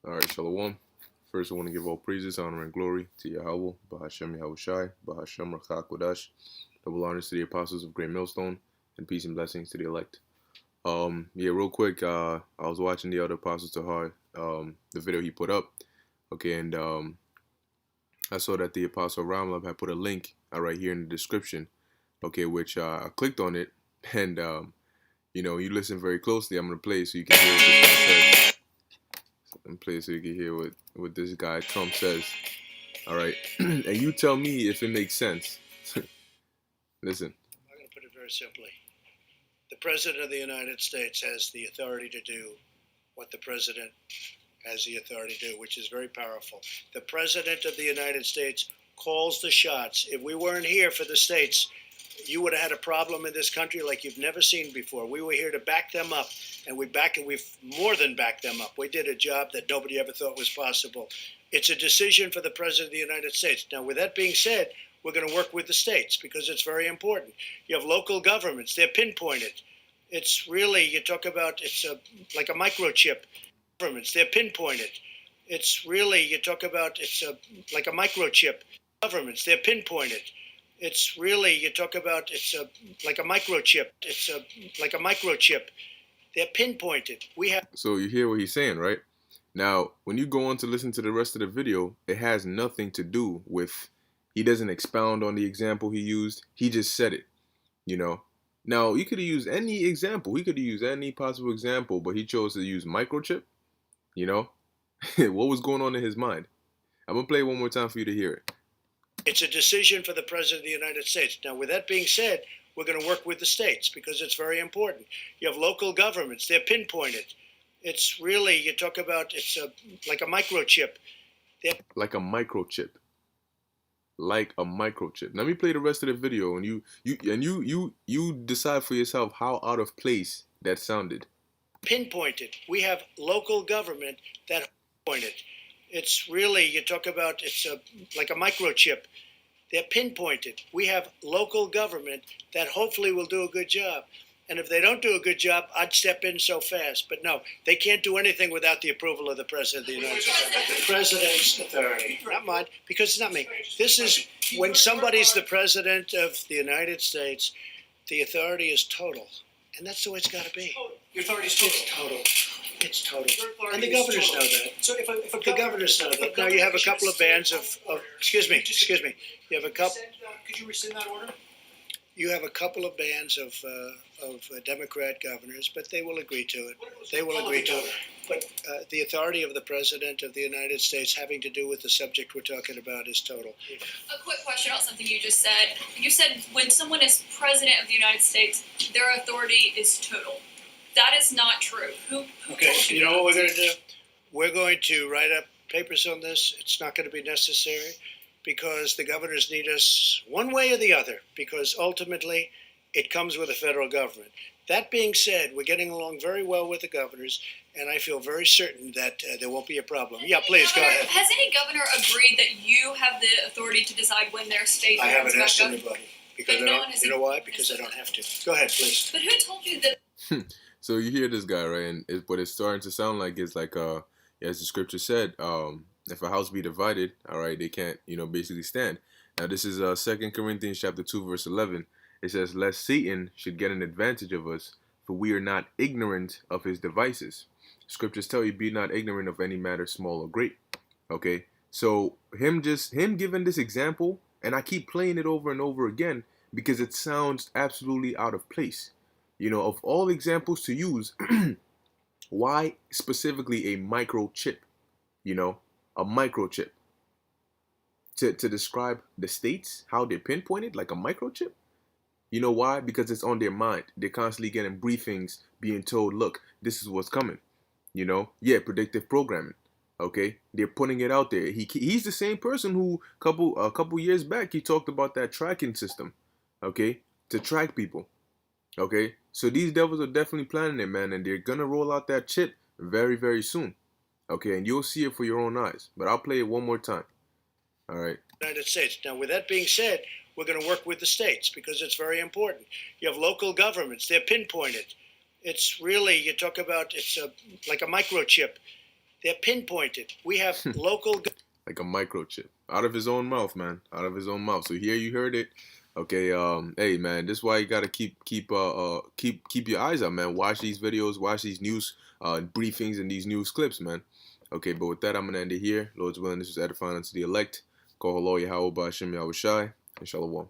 All right, Shalom. First, I want to give all praises, honor, and glory to Yahweh, Bahashem Yahushai, Bahashem Rakha Kodash. Double honors to the apostles of Great Millstone, and peace and blessings to the elect. Yeah, real quick, I was watching the other apostles to heart, the video he put up, okay, and I saw that the apostle Ramlab had put a link right here in the description, okay, which I clicked on it, and you listen very closely. I'm gonna play so you can hear what this guy says. And play so you can hear what this guy Trump says. All right, and you tell me if it makes sense. Listen. I'm going to put it very simply. The President of the United States has the authority to do what the President has the authority to do, which is very powerful. The President of the United States calls the shots. If we weren't here for the states, you would have had a problem in this country like you've never seen before. We were here to back them up, and we've more than backed them up. We did a job that nobody ever thought was possible. It's a decision for the President of the United States. Now, with that being said, we're going to work with the states because it's very important. You have local governments. They're pinpointed. It's really, you talk about, like a microchip. Governments, they're pinpointed. It's really, you talk about, like a microchip. Governments, they're pinpointed. It's really, you talk about, like a microchip. It's like a microchip. They're pinpointed. We have. So you hear what he's saying, right? Now, when you go on to listen to the rest of the video, it has nothing to do with, he doesn't expound on the example he used. He just said it, Now, he could have used any example. He could have used any possible example, but he chose to use microchip, What was going on in his mind? I'm going to play it one more time for you to hear it. It's a decision for the President of the United States. Now, with that being said, we're going to work with the states because it's very important. You have local governments. They're pinpointed. It's really, you talk about, like a microchip. Like a microchip. Like a microchip. Let me play the rest of the video, and you decide for yourself how out of place that sounded. Pinpointed. We have local government that pointed. It's really, you talk about, like a microchip. They're pinpointed. We have local government that hopefully will do a good job. And if they don't do a good job, I'd step in so fast. But no, they can't do anything without the approval of the President of the United States. The President's authority, not mine, because it's not me. This is, when somebody's the President of the United States, the authority is total. And that's the way it's got to be. Your authority is total. It's total. It's total. And the governors know that. So if the governors know that. Now you have a couple of bands of excuse me. You have a couple. Could you rescind that order? You have a couple of bands of Democrat governors, but they will agree to it. They will agree to it. But the authority of the President of the United States having to do with the subject we're talking about is total. A quick question about something you just said. You said when someone is President of the United States, their authority is total. That is not true. Who okay, told you know what we're going to do? We're going to write up papers on this. It's not going to be necessary because the governors need us one way or the other, because ultimately it comes with the federal government. That being said, we're getting along very well with the governors, and I feel very certain that there won't be a problem. Yeah, please, go ahead. Has any governor agreed that you have the authority to decide when their state I haven't back asked up? anybody. Because I don't, you know why? Because I don't have to. Go ahead, please. But who told you that? So you hear this guy, right? And what it's starting to sound like is like, as the scripture said, if a house be divided, all right, they can't, basically stand. Now this is 2 Corinthians chapter 2, verse 11. It says, lest Satan should get an advantage of us, for we are not ignorant of his devices. Scriptures tell you, be not ignorant of any matter small or great. Okay, so him giving this example, and I keep playing it over and over again because it sounds absolutely out of place. Of all examples to use, why specifically a microchip? A microchip. To describe the states, how they're pinpointed, like a microchip? You know why? Because it's on their mind. They're constantly getting briefings, being told, look, this is what's coming. Yeah, predictive programming. Okay, they're putting it out there. He's the same person who a couple years back he talked about that tracking system. Okay, to track people. Okay, so these devils are definitely planning it, man, and they're gonna roll out that chip very, very soon. Okay, and you'll see it for your own eyes. But I'll play it one more time. All right. United States. Now, with that being said, we're going to work with the states because it's very important. You have local governments. They're pinpointed. It's really, you talk about, like a microchip. They're pinpointed. We have local. Like a microchip out of his own mouth, man, out of his own mouth. So here you heard it. Okay, hey man, this is why you gotta keep your eyes out, man. Watch these videos, watch these news briefings and these news clips, man. Okay, but with that, I'm gonna end it here. Lord's willing, this was edifying unto the elect. Call hello Yahweh Ba'Shem Yahweh Shai, and Shalom.